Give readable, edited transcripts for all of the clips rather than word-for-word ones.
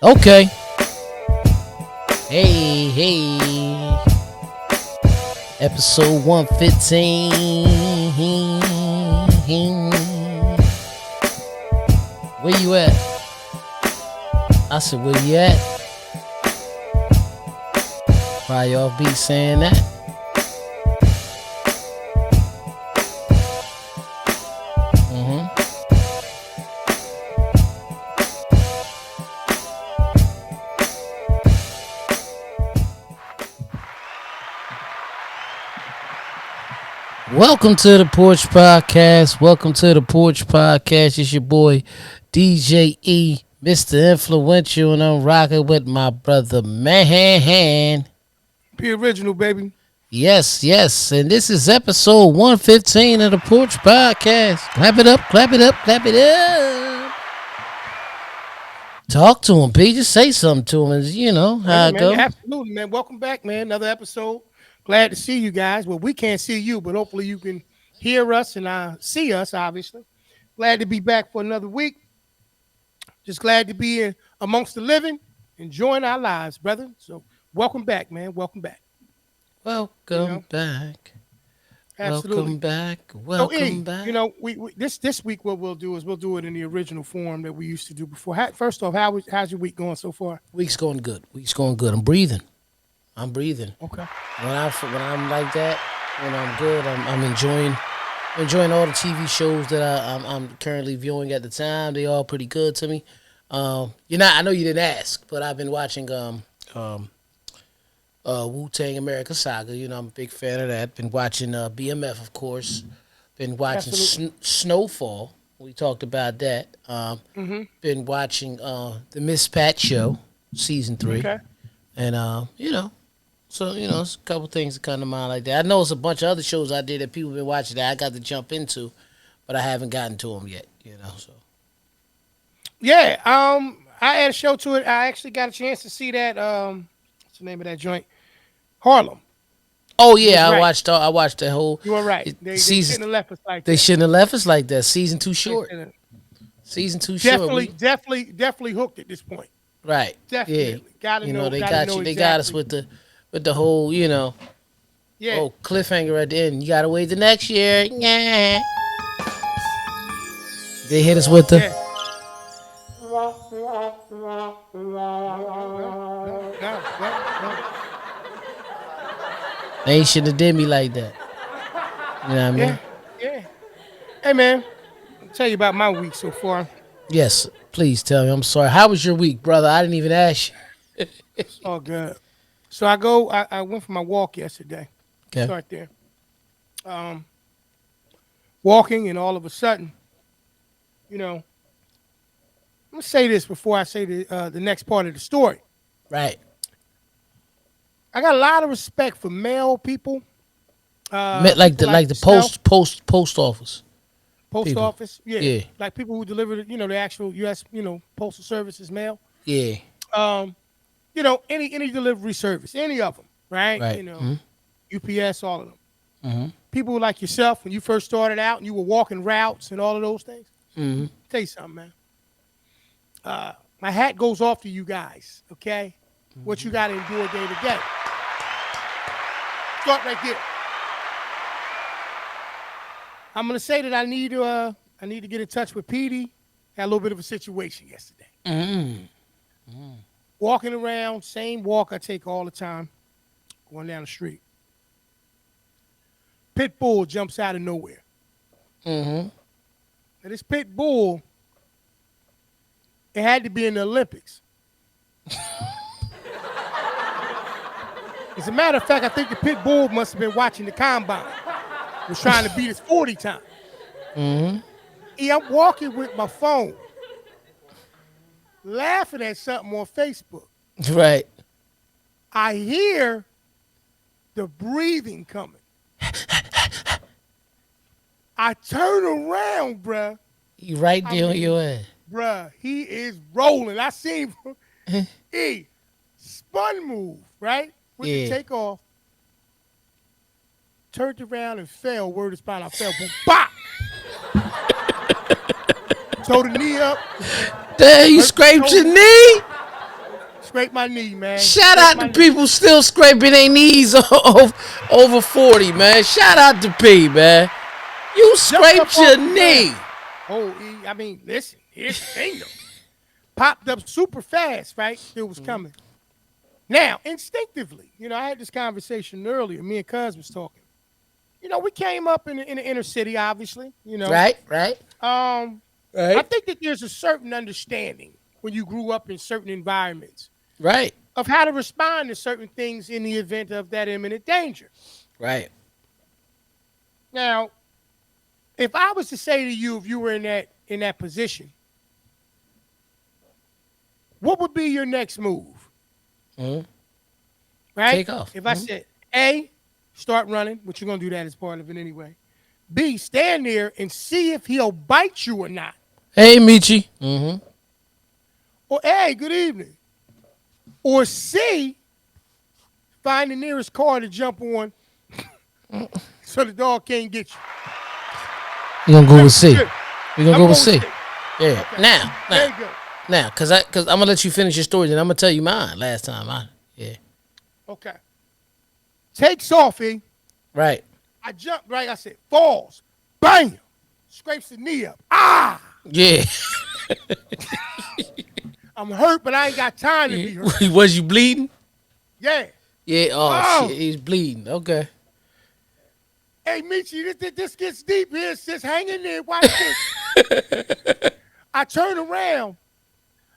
Okay. Hey. Episode 115. Where you at? I said, where you at? Why y'all be saying that? Welcome to the Porch Podcast. It's your boy DJ E, Mr. Influential, and I'm rocking with my brother Man. Be original, baby. Yes. And this is episode 115 of the Porch Podcast. Clap it up. Talk to him, P. Just say something to him. You know how it go. Absolutely, man. Welcome back, man. Another episode. Glad to see you guys. Well, we can't see you, but hopefully you can hear us and see us, obviously. Glad to be back for another week. Just glad to be amongst the living, enjoying our lives, brother. So welcome back, man. Welcome back. Welcome back. Absolutely. Welcome back. You know, we this week what we'll do is we'll do it in the original form that we used to do before. First off, how's your week going so far? Week's going good. I'm breathing. Okay. When I'm like that, when I'm good, I'm enjoying all the TV shows that I'm currently viewing at the time. They all pretty good to me. I know you didn't ask, but I've been watching Wu-Tang America Saga. You know, I'm a big fan of that. Been watching BMF, of course. Been watching Snowfall. We talked about that. Been watching the Miss Pat Show, season 3. Okay. And so it's a couple things that come to mind like that. I know it's a bunch of other shows out there that people been watching that I got to jump into, but I haven't gotten to them yet. So. Yeah. I had a show to it. I actually got a chance to see that. What's the name of that joint? Harlem. Oh yeah, I watched the whole. You were right. They shouldn't have left us like that. They shouldn't have left us like that. Season too short. Definitely hooked at this point. Right. Definitely. Yeah. They got us with the whole, whole cliffhanger at the end. You gotta wait the next year. Yeah. They hit us with the. Yeah. No. They shouldn't have did me like that. You know what I mean? Yeah. Hey man, I'll tell you about my week so far. Yes, please tell me. I'm sorry. How was your week, brother? I didn't even ask you. It's all good. So I went for my walk yesterday. Okay. Start there. Walking, and all of a sudden, I'm gonna say this before I say the next part of the story. Right. I got a lot of respect for male people. Like the post office. Post people. office, yeah. Like people who deliver, the actual U.S., postal services mail. Yeah. Any delivery service, any of them, right? UPS, all of them. Mm-hmm. People like yourself, when you first started out and you were walking routes and all of those things. Mm-hmm. Tell you something, man. My hat goes off to you guys, okay? Mm-hmm. What you got to endure day to day. Start right there. I'm gonna say that I need to get in touch with Petey. Had a little bit of a situation yesterday. Mm-hmm. Walking around, same walk I take all the time, going down the street. Pit bull jumps out of nowhere. Mm-hmm. Now this pit bull, it had to be in the Olympics. As a matter of fact, I think the pit bull must have been watching the combine. Was trying to beat his 40 time. Mm-hmm. I'm walking with my phone, laughing at something on Facebook. Right. I hear the breathing coming. I turn around, bruh. He right there on your ass. Bruh, he is rolling. I seen him. He spun move, right? With the takeoff. Turned around and fell. Word is spine. I fell. Boom, bop! Toe the knee up. Damn, you scraped your knee? scrape my knee, man. Shout Scrape out my to knee. people still scraping their knees over 40, man. Shout out to P, man. You Jumped up scraped off your the ground. knee. Oh, I mean, listen, here's the thing though. Popped up super fast, right? It was coming. Now, instinctively, I had this conversation earlier. Me and Cuz was talking. We came up in the inner city, obviously. Right, right, I right, think that there's a certain understanding when you grew up in certain environments right, of how to respond to certain things in the event of that imminent danger. right. Now, if I was to say to you, if you were in that position, what would be your next move? Mm-hmm. Right? Take off. If I said A, start running, which you're gonna do that as part of it anyway. B, stand there and see if he'll bite you or not. Hey, Michi. Mm-hmm. Or A, good evening. Or C, find the nearest car to jump on so the dog can't get you. We're gonna go with C. Good. We're gonna I'm go going with C. C. Yeah. Okay. Now, There you go. cause I'm gonna let you finish your story, then I'm gonna tell you mine. Last time, yeah. Okay. Takes off, E. Right. I jumped, right? I said, falls. Bam! Scrapes the knee up. Ah! Yeah. I'm hurt, but I ain't got time to be hurt. Was you bleeding? Yeah. Yeah. Oh, Oh. shit. He's bleeding. Okay. Hey, Michi, this gets deep here. Just hang in there. Watch this. I turn around.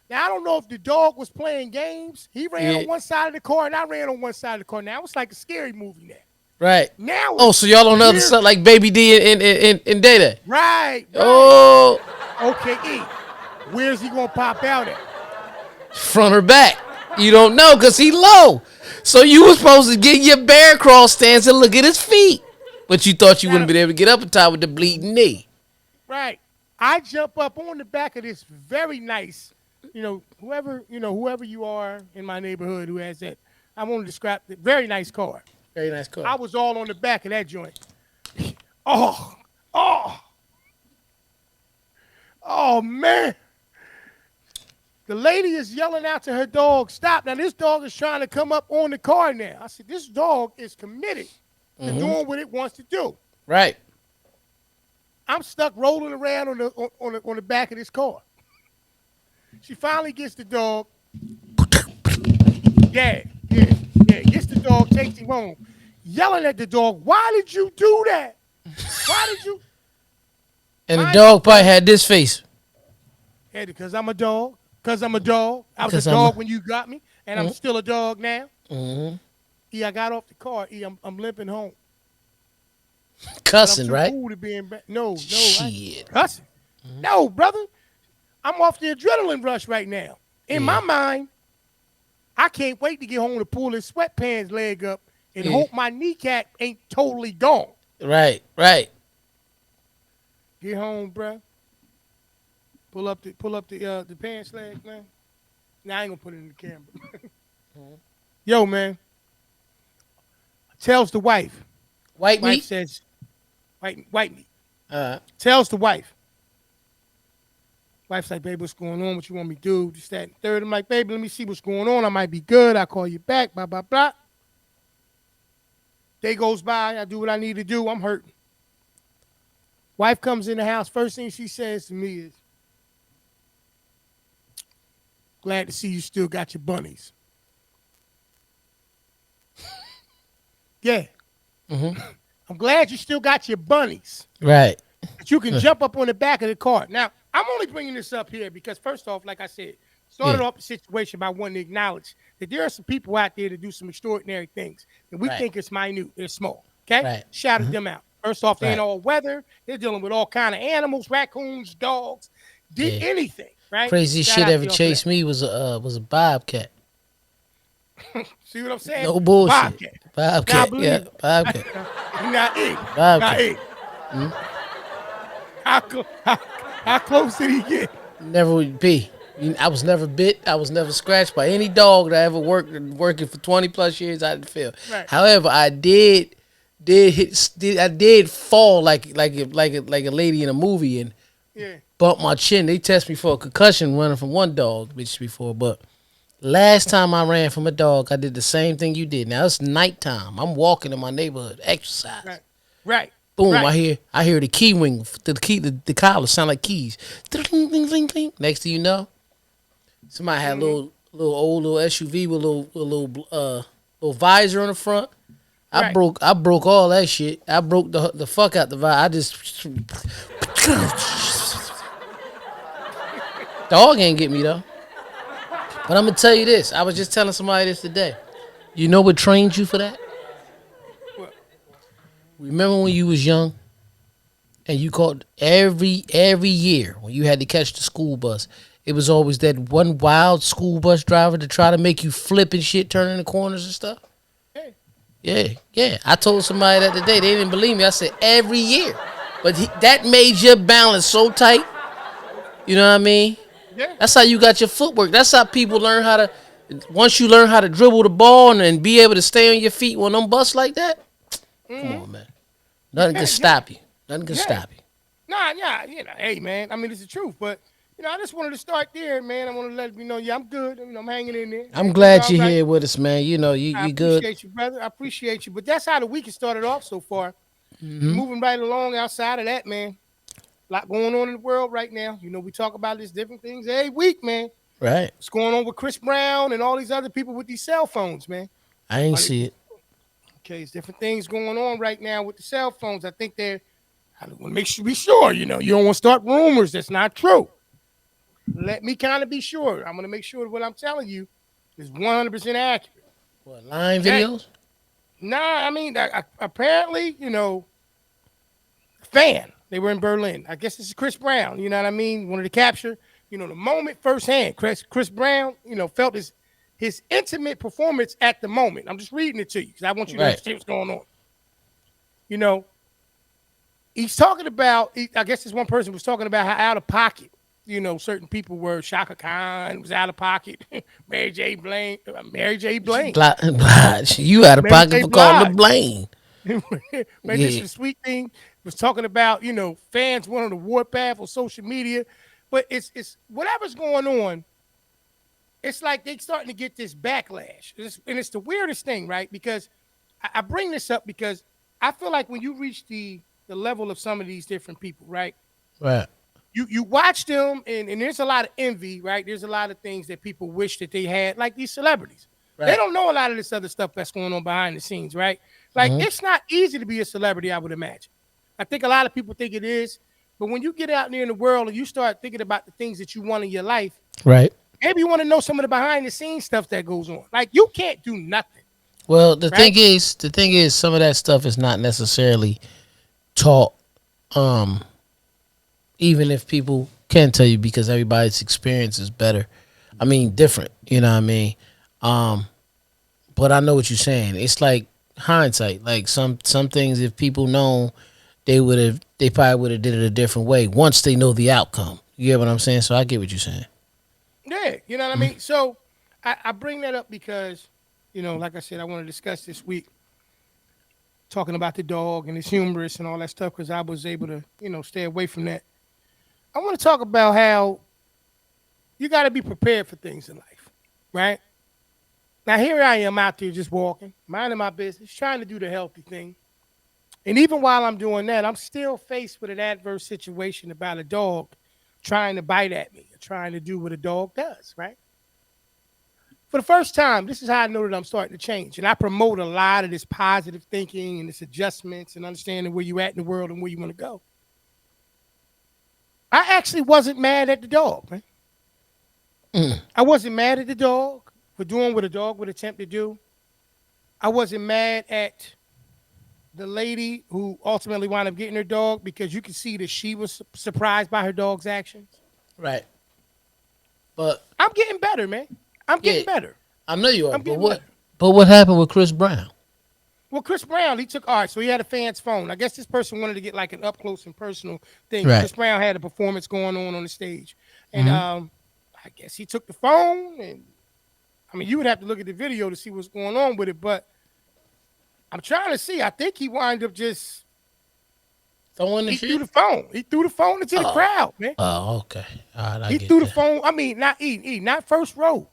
Now, I don't know if the dog was playing games. He ran on one side of the car, and I ran on one side of the car. Now, it's like a scary movie now. Right. Now, oh, so y'all on the other side, like Baby D in Day-Day. Right. Oh. Okay, E. Where's he going to pop out at? Front or back? You don't know because he low. So you was supposed to get your bear crawl stance and look at his feet. But you thought you wouldn't be able to get up on top with the bleeding knee. Right. I jump up on the back of this very nice, whoever you are in my neighborhood who has that, I want to describe it, very nice car. Very nice car. I was all on the back of that joint. Oh, man. The lady is yelling out to her dog, stop. Now, this dog is trying to come up on the car now. I said, this dog is committed to doing what it wants to do. Right. I'm stuck rolling around on the back of this car. She finally gets the dog. Yeah. Gets the dog, takes him home. Yelling at the dog, why did you do that? Why did you? And the dog probably had this face. Hey, because I'm a dog. Because I'm a dog. I was a dog when you got me, and I'm still a dog now. Mm-hmm. I got off the car. I'm limping home. Cussing, right? Cool to be in no, Shit. cussing. No, brother. I'm off the adrenaline rush right now. In my mind, I can't wait to get home to pull his sweatpants leg up and hope my kneecap ain't totally gone. Right. Get home, bruh. Pull up the pants leg, man. Now I ain't gonna put it in the camera. Yo, man. Tells the wife. White Wife meat? says, white meat. Uh-huh. Tells the wife. Wife's like, babe, what's going on? What you want me to do? Just that and third. I'm like, baby, let me see what's going on. I might be good. I'll call you back. Blah, blah, blah. Day goes by. I do what I need to do. I'm hurting. Wife comes in the house. First thing she says to me is, glad to see you still got your bunnies. Yeah. Mm-hmm. I'm glad you still got your bunnies. Right. That you can jump up on the back of the car. Now, I'm only bringing this up here because, first off, like I said, started off the situation by wanting to acknowledge that there are some people out there that do some extraordinary things that we think is minute, they're small. Okay? Right. Shouted them out. First off, they ain't all weather. They're dealing with all kind of animals, raccoons, dogs, did anything, right? Craziest shit ever chased me was a bobcat. See what I'm saying? No bullshit. Bobcat. Bobcat. Bobcat. Not it. Bobcat. Not it. How close did he get? Never would be. I was never bit. I was never scratched by any dog that I ever working for 20 plus years. I didn't feel. Right. However, I did fall like a lady in a movie and bump my chin. They test me for a concussion running from one dog bitch before, but Last time I ran from a dog, I did the same thing you did. Now it's nighttime. I'm walking in my neighborhood, exercise. Right. Right. Boom! Right. I hear the key ring. The collars sound like keys. Ding, ding, ding, ding. Next thing you know, somebody had a Mm-hmm. little SUV with little visor on the front. Right. I broke all that shit. I broke the fuck out the visor. I just dog ain't get me though. But I'm gonna tell you this. I was just telling somebody this today. You know what trained you for that? Well, Remember when you was young and you caught every year when you had to catch the school bus, it was always that one wild school bus driver to try to make you flip and shit, turning the corners and stuff. hey. Yeah, yeah. I told somebody that today. They didn't believe me. I said every year, but that made your balance so tight. You know what I mean? Yeah. That's how you got your footwork. That's how people learn how to. Once you learn how to dribble the ball and be able to stay on your feet when them busts like that, come Mm-hmm. on, man. Nothing can Yeah. Yeah. stop you. Nothing can Yeah. stop you. Nah, yeah, hey man, I mean it's the truth, but I just wanted to start there, man. I want to let you know, yeah, I'm good. I'm hanging in there. I'm Everything's glad all you're right. here with us, man. You know, I you good. appreciate you, brother. I appreciate you. But that's how the week has started off so far. Hmm. Moving right along outside of that, man. A lot going on in the world right now. We talk about these different things every week, man. Right. What's going on with Chris Brown and all these other people with these cell phones, man? I ain't Are they- see it. Okay, there's different things going on right now with the cell phones. I think they're. I want to make sure, be sure. You don't want to start rumors that's not true. Let me kind of be sure. I'm going to make sure that what I'm telling you is 100% accurate. What, line Okay? videos? Nah, I mean, apparently, fan. They were in Berlin. I guess this is Chris Brown. You know what I mean? Wanted to capture, the moment firsthand. Chris Brown, felt his intimate performance at the moment. I'm just reading it to you because I want you to Right. understand what's going on. You know, he's talking about. I guess this one person was talking about how out of pocket. Certain people were. Shaka Khan was out of pocket. Mary J. Blaine, Blige. You out of Mary pocket J. for calling the Blige. blame. Man, this Yeah. is sweet thing. Was talking about fans went on the warpath on social media, but it's whatever's going on. It's like they starting to get this backlash, and it's the weirdest thing, right? Because I bring this up because I feel like when you reach the level of some of these different people, right? Right. You watch them, and there's a lot of envy, right? There's a lot of things that people wish that they had, like these celebrities. They Right. don't know a lot of this other stuff that's going on behind the scenes, right? Like Hmm. it's not easy to be a celebrity, I would imagine. I think a lot of people think it is, but when you get out there in the world and you start thinking about the things that you want in your life, Right. maybe you want to know some of the behind the scenes stuff that goes on. Like you can't do nothing, Well, right? the thing is, some of that stuff is not necessarily taught. Um, Even if people can tell you because everybody's experience is better. I mean, different. You know what I mean? Um, but I know what you're saying. It's like hindsight. Like some things, if people know, they probably would have did it a different way once they know the outcome. You get what I'm saying? So I get what you're saying. Yeah, you know what I mean? So I bring that up because, like I said, I want to discuss this week talking about the dog and it's humorous and all that stuff because I was able to, stay away from that. I want to talk about how you got to be prepared for things in life, right? Now, here I am out there just walking, minding my business, trying to do the healthy thing. And even while I'm doing that, I'm still faced with an adverse situation about a dog trying to bite at me, trying to do what a dog does, right? For the first time, this is how I know that I'm starting to change. And I promote a lot of this positive thinking and this adjustments and understanding where you at in the world and where you want to go. I actually wasn't mad at the dog, man. Mm. I wasn't mad at the dog for doing what a dog would attempt to do. I wasn't mad at the lady who ultimately wound up getting her dog because you could see that she was surprised by her dog's actions. Right. But I'm getting better, man. I'm yeah, getting better. I know you are. I'm But getting better. what happened with Chris Brown? Well, Chris Brown, he took all right, so he had a fan's phone. I guess this person wanted to get like an up close and personal thing. Right. Chris Brown had a performance going on the stage, and Hmm. I guess he took the phone, and I mean, you would have to look at the video to see what's going on with it, but I'm trying to see. I think he wound up just Throwing the he threw shit. the phone. He threw the phone into the Oh. crowd, man. Oh, okay. All right, I He get threw the that. phone. I mean, not first row.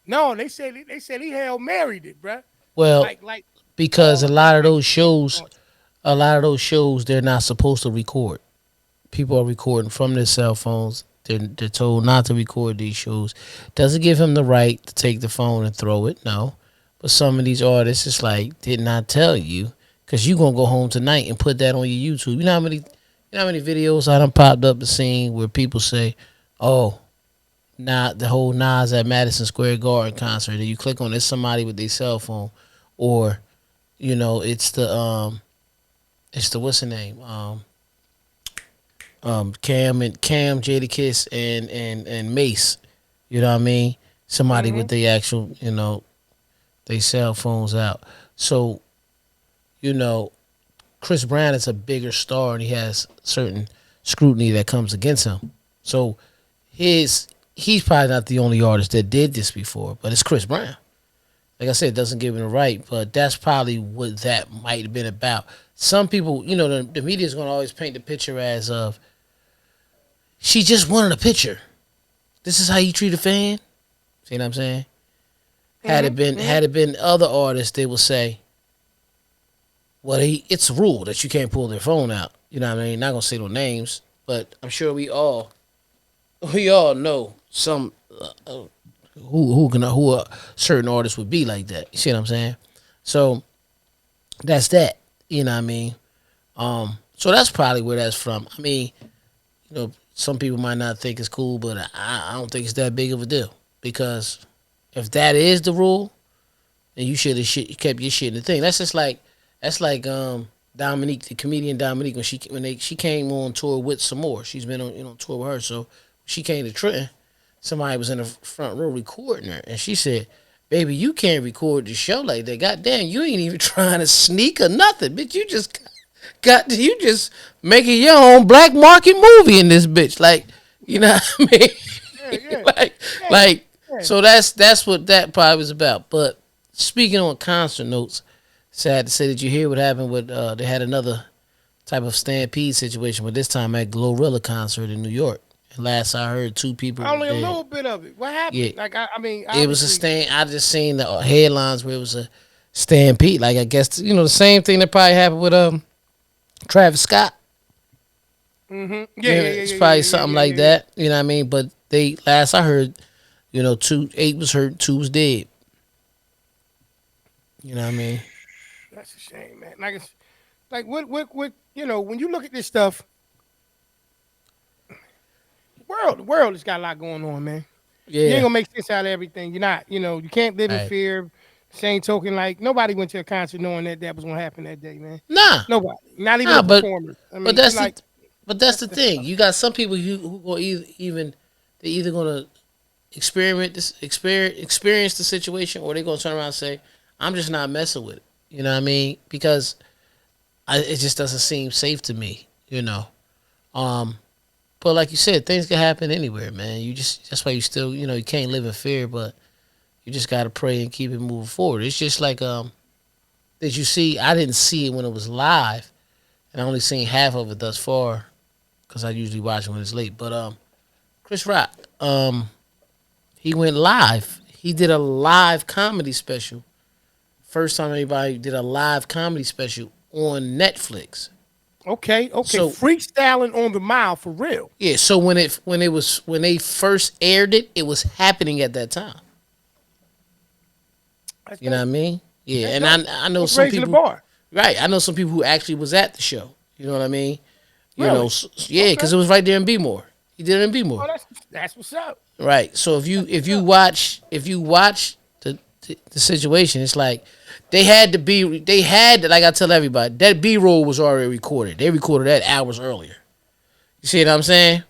No, they said he hell married it, bruh. Well, Like because all like a lot of those shows, they're not supposed to record. People are recording from their cell phones. They're told not to record these shows. Doesn't give him the right to take the phone and throw it. No, but some of these artists, it's like did not tell you because you gonna go home tonight and put that on your YouTube. You know how many videos I done popped up the scene where people say, "Oh, not the whole Nas at Madison Square Garden concert," and you click on it's somebody with their cell phone, or it's the what's the name Cam, Jadakiss, and Mace. You know what I mean? Somebody with mm-hmm. the actual, they cell phones out. So you know, Chris Brown is a bigger star, and he has certain scrutiny that comes against him. So he's probably not the only artist that did this before, but it's Chris Brown. Like I said, it doesn't give him the right, but that's probably what that might have been about. Some people, the media is going to always paint the picture as of she just wanted a picture. This is how you treat a fan. See what I'm saying? Mm-hmm. Had it been other artists, they would say, well, it's a rule that you can't pull their phone out. You know what I mean? Not gonna say no names, but I'm sure we all know some who certain artists would be like that. You see what I'm saying? So that's that. You know what I mean? So that's probably where that's from. I mean, some people might not think it's cool, but I don't think it's that big of a deal because if that is the rule, then you should have kept your shit in the thing. That's like Dominique, the comedian Dominique, she came on tour with some more. She's been on tour with her, so she came to Trenton. Somebody was in the front row recording her, and she said, "Baby, you can't record the show like that. Goddamn, you ain't even trying to sneak or nothing, bitch. You just making your own black market movie in this bitch. Like, you know what I Yeah, mean? yeah, like, yeah, like, yeah. so that's what that probably was about. But speaking on concert notes, sad to say that you hear what happened with they had another type of stampede situation, but this time at Glorilla concert in New York. And last I heard, two people were Only a dead. little bit of it. What Yeah, happened? Like I mean, it was a obviously. stand. I just seen the headlines where it was a stampede. Like I guess the same thing that probably happened with Travis Scott. Mm-hmm. Yeah, Yeah, yeah, yeah, it's yeah, yeah, probably yeah, something yeah, like yeah, yeah. that. You know what I mean? But they last I heard, eight was hurt, two was dead. You know what I mean? That's a shame, man. Like it's like what when you look at this stuff, the world has got a lot going on, man. You ain't Yeah. gonna make sense out of everything. You're not, you can't live in Right. fear. Same token, like nobody went to a concert knowing that was gonna happen that day, man. Nah, Nobody, not even nah. the But performers. I but mean, that's the like but that's that's the that's thing. tough. You got some people who go even they either gonna experience the situation, or they gonna turn around and say, "I'm just not messing with it." You know what I mean? Because it just doesn't seem safe to me. Um, but like you said, things can happen anywhere, man. That's why you still you can't live in fear, but you just gotta pray and keep it moving forward. It's just like did you see? I didn't see it when it was live, and I only seen half of it thus far because I usually watch it when it's late. But Chris Rock, he went live. He did a live comedy special. First time anybody did a live comedy special on Netflix. Okay, okay, So freestyling on the mile for real. yeah, so when they first aired it, it was happening at that time. That's You know what I dope. mean? Yeah, That's and dope. I know That's some raising the people. bar. Right, I know some people who actually was at the show. You know what I mean? Really? Yeah, Okay. because it was right there in B-more. He did it in B-more. Oh, that's what's up. Right. So That's if what's you up. watch the situation, it's like they had to, like I tell everybody, that B roll was already recorded. They recorded that hours earlier. You see what I'm saying?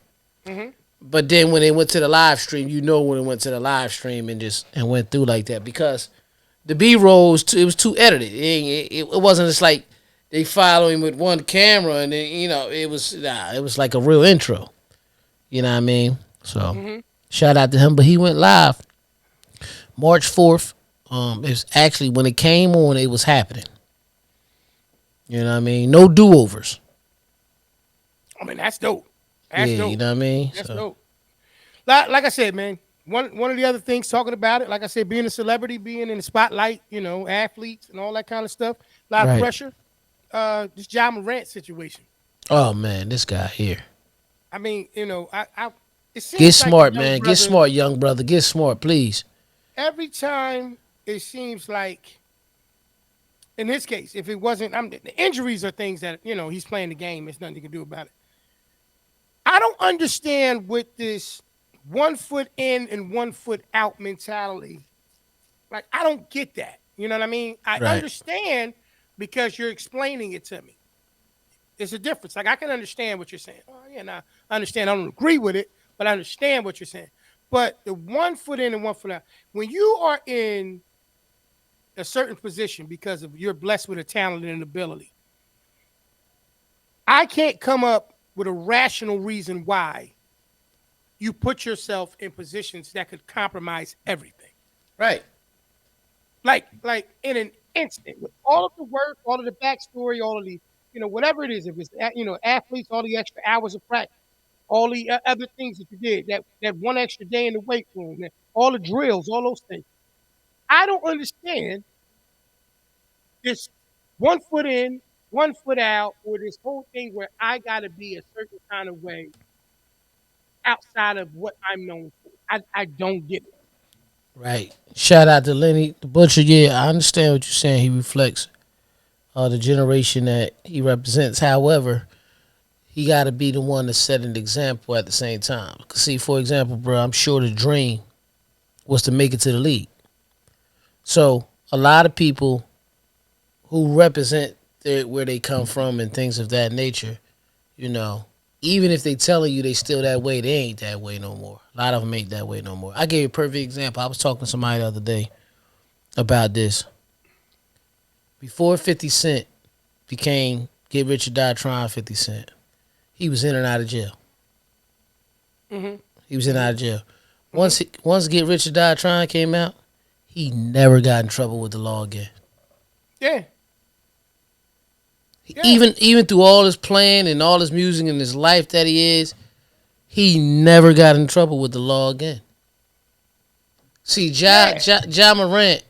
Hmm. But then when they went to the live stream, when it went to the live stream and went through like that because the B roll it was too edited. It wasn't just like they follow him with one camera and then it was like a real intro. You know what I mean? So Hmm. shout out to him, but he went live March 4th. It was actually when it came on, it was happening. You know what I mean? No do overs. I mean, that's dope. Yeah, That's you dope. know what I mean? That's So dope. Like I said, man, one of the other things talking about it, like I said, being a celebrity, being in the spotlight, athletes and all that kind of stuff, a lot of Right. pressure. This John Morant situation. Oh man, this guy here. I mean, I it Get seems like the smart, young man. Get brother smart, young brother. Get smart, please. every time it seems like in this case, if it wasn't, the injuries are things that he's playing the game. There's nothing you can do about it. I don't understand with this 1 foot in and 1 foot out mentality. Like I don't get that. You know what I mean? I Right. understand because you're explaining it to me. There's a difference. Like I can understand what you're saying. Oh yeah, now I understand. I don't agree with it, but I understand what you're saying. But the 1 foot in and 1 foot out, when you are in a certain position because of you're blessed with a talent and an ability, I can't come up with a rational reason why you put yourself in positions that could compromise everything. Right. Like in an instant, with all of the work, all of the backstory, all of the whatever it is, if it's athletes, all the extra hours of practice, all the other things that you did, that one extra day in the weight room, all the drills, all those things. I don't understand this 1 foot in, 1 foot out, or this whole thing where I got to be a certain kind of way outside of what I'm known for. I don't get it. Right. Shout out to Lenny the Butcher. Yeah, I understand what you're saying. He reflects the generation that he represents. However, he got to be the one to set an example at the same time. Cause see, for example, bro, I'm sure the dream was to make it to the league. So a lot of people who represent where they come from and things of that nature, you know, even if they telling you they still that way, they ain't that way no more. A lot of them ain't that way no more. I gave you a perfect example. I was talking to somebody the other day about this. Before 50 Cent became Get Rich or Die Trying 50 Cent, he was in and out of jail. Hmm. He was in and Hmm. out of jail. Hmm. Once Get Rich or Die Trying came out, he never got in trouble with the law again. Yeah, yeah, Even through all his playing and all his music and his life that he is, he never got in trouble with the law again. See, yeah, Ja Morant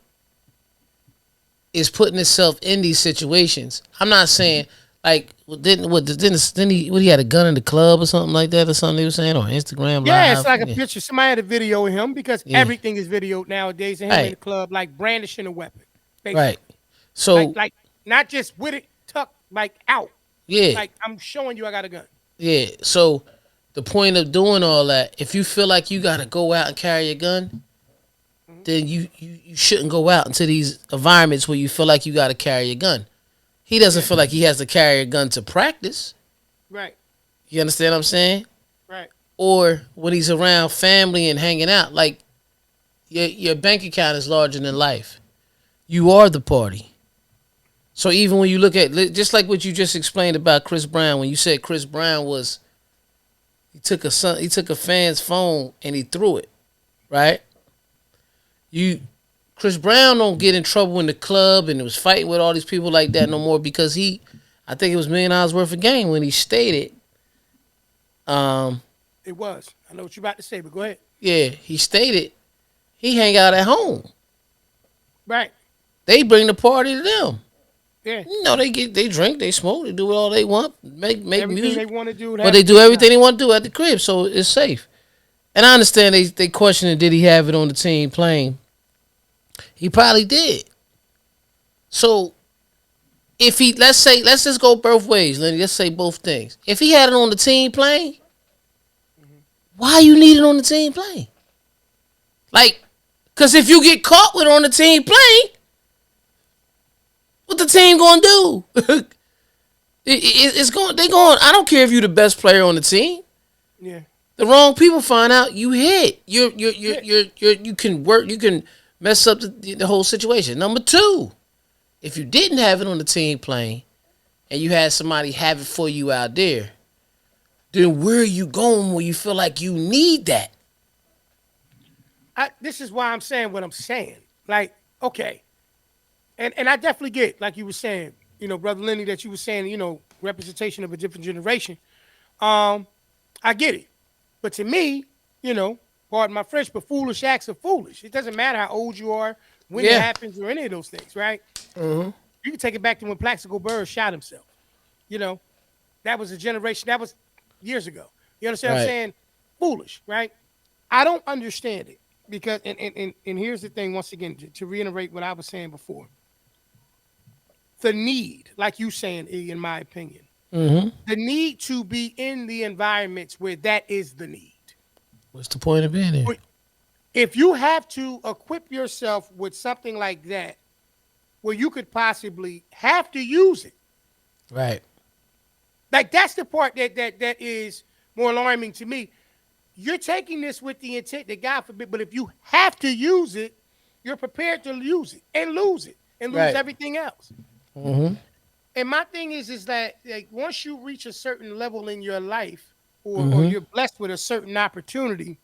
is putting himself in these situations. I'm not saying like didn't he had a gun in the club or something like that or something they were saying on Instagram yeah. It's Live. like a Yeah, picture. Somebody had a video of him because yeah, everything is videoed nowadays of him in right, the club, like brandishing a weapon, right. basically. Like, So like not just with it tucked like out. yeah, Like I'm showing you I got a gun. yeah. So the point of doing all that, if you feel like you got to go out and carry a gun, Hmm. then you shouldn't go out into these environments where you feel like you got to carry a gun. He doesn't Yeah, feel like he has to carry a gun to practice. right, You understand what I'm saying? right. Or when he's around family and hanging out, like your bank account is larger than life. You are the party. So even when you look at just like what you just explained about Chris Brown, when you said Chris Brown was he took a fan's phone and he threw it, right? You Chris Brown don't get in trouble in the club and was fighting with all these people like that no more because I think it was $1 million worth of game when he stated, um, It was. I know what you're about to say, but go ahead. yeah, he stated he hang out at home. Right. They bring the party to them. Yeah. You know, they drink, they smoke, they do all they want, make Everything they music, want to do to but have a they do good everything time. they want to do at the crib, so it's safe. And I understand they questioning did he have it on the team plane? He probably did. So if he let's just go both ways, Lenny. Let's say both things. If he had it on the team plane, Hmm. why you need it on the team plane? Like, cause if you get caught with it on the team plane, what the team gonna do? It's going. They going. I don't care if you're the best player on the team. Yeah. The wrong people find out you hit. Yeah. You can work. You can mess up the whole situation. Number two, if you didn't have it on the team plane and you had somebody have it for you out there, then where are you going when you feel like you need that? This is why I'm saying what I'm saying. Like, okay, and I definitely get, like you were saying, brother Lenny, that you were saying, representation of a different generation. Um, I get it, but to me, you know. Pardon my French, but foolish acts are foolish. It doesn't matter how old you are, when it Yeah. happens, or any of those things, right? Mm-hmm. You can take it back to when Plaxico Burress shot himself. You know, that was a generation, that was years ago. You understand what I'm Right. saying? Foolish, right? I don't understand it because, and here's the thing once again, to reiterate what I was saying before the need, like you saying, E, in my opinion, Mm-hmm. the need to be in the environments where that is the need. What's the point of being here? If you have to equip yourself with something like that, where you could possibly have to use it, Right. like that's the part that is more alarming to me. You're taking this with the intent that God forbid, but if you have to use it, you're prepared to use it and lose it and lose Right. everything else. Mm-hmm. And my thing is that like once you reach a certain level in your life, or Mm-hmm. you're blessed with a certain opportunity,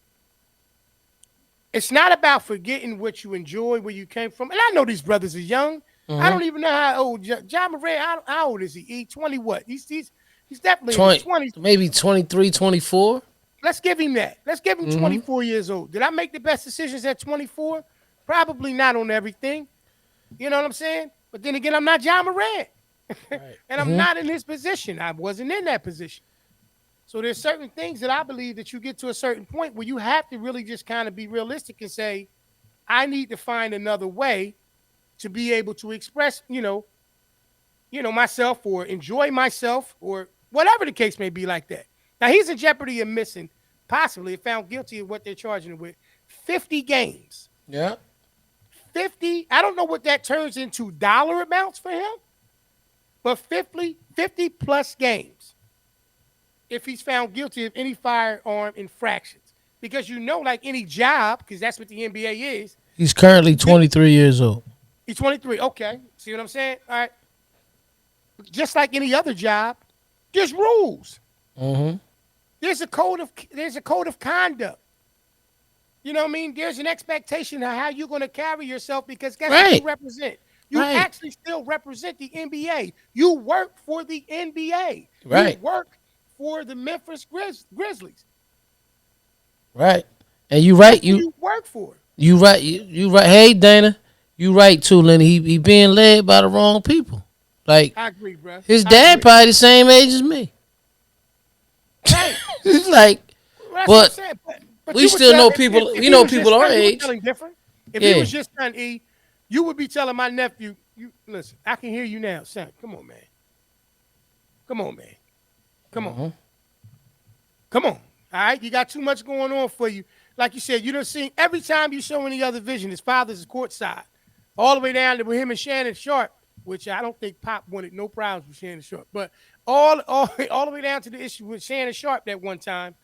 it's not about forgetting what you enjoy, where you came from. And I know these brothers are young. I Mm-hmm. don't even know how old John Moran. How old is he? 20 what? He's definitely in his 20, 20s. maybe 23, 24. Let's give him that. Let's give him Mm-hmm. 24 years old. Did I make the best decisions at 24? Probably not on everything. You know what I'm saying? But then again, I'm not John Moran. Right. And I'm Mm-hmm. not in his position. I wasn't in that position. So there's certain things that I believe that you get to a certain point where you have to really just kind of be realistic and say, I need to find another way to be able to express, myself or enjoy myself or whatever the case may be like that. Now he's in jeopardy of missing, possibly if found guilty of what they're charging him with, 50 games. Yeah. 50, I don't know what that turns into dollar amounts for him, but 50 plus games if he's found guilty of any firearm infractions. Because like any job, because that's what the NBA is, He's currently 23 years old. he's 23. Okay. See what I'm saying? All right. Just like any other job, there's rules. Mm-hmm. There's a code of conduct. You know what I mean? There's an expectation of how you're going to carry yourself because guess what you Right. represent? You Right. actually still represent the NBA. You work for the NBA. You Right. work for the Memphis Grizzlies. Right. And you That's right. who You you work for. you right. You right. Hey Dana, you right too, Lenny. He being led by the wrong people. Like I agree, bro. his I dad agree. probably the same age as me. Right. It's like, Well, that's what I'm but saying. But we you would still tell know people. if We he know was just people our son, you would tell age. him different. If he Yeah. was just son E, you would be telling my nephew, you listen, I can hear you now, son. Come on, man. Come on, man. Come on. Mm-hmm. Come on. All right. You got too much going on for you. Like you said, you done seen every time you show any other vision, his father's is courtside. All the way down to with him and Shannon Sharp, which I don't think Pop wanted no problems with Shannon Sharp. But all the way down to the issue with Shannon Sharp that one time.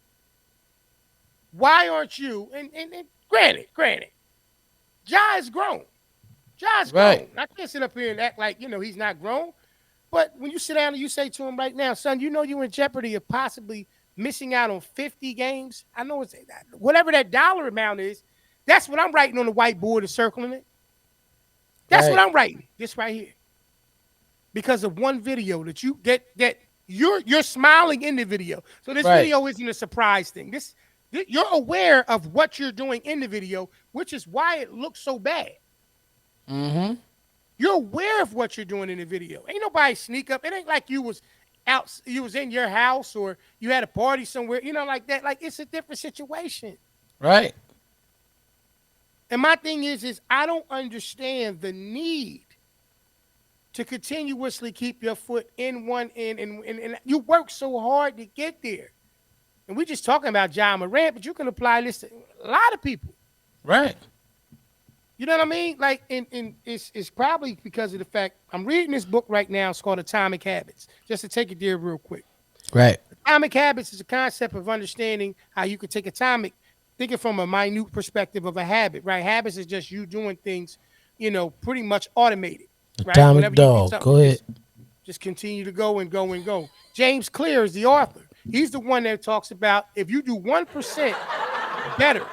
Why aren't you? And granted, Ja is grown. Ja's Right. grown. I can't sit up here and act like he's not grown. But when you sit down and you say to him right now, son, you know you're in jeopardy of possibly missing out on 50 games. I know it's whatever that dollar amount is. That's what I'm writing on the whiteboard and circling it. That's what Right. I'm writing. This right here, because of one video that you're smiling in the video. So this Right. video isn't a surprise thing. You're aware of what you're doing in the video, which is why it looks so bad. Mm-hmm. You're aware of what you're doing in the video. Ain't nobody sneak up. It ain't like you was in your house or you had a party somewhere, like that. Like it's a different situation. Right. And my thing is I don't understand the need to continuously keep your foot in one end, and you work so hard to get there. And we just talking about John Morant, but you can apply this to a lot of people. Right. You know what I mean? Like, and it's probably because of the fact I'm reading this book right now. It's called Atomic Habits. Just to take it there real quick. Right. Atomic Habits is a concept of understanding how you could take thinking from a minute perspective of a habit, right? Habits is just you doing things, pretty much automated, right? Atomic Whenever you do dog. something, Go you ahead. just continue to go and go and go. James Clear is the author. He's the one that talks about if you do 1% better,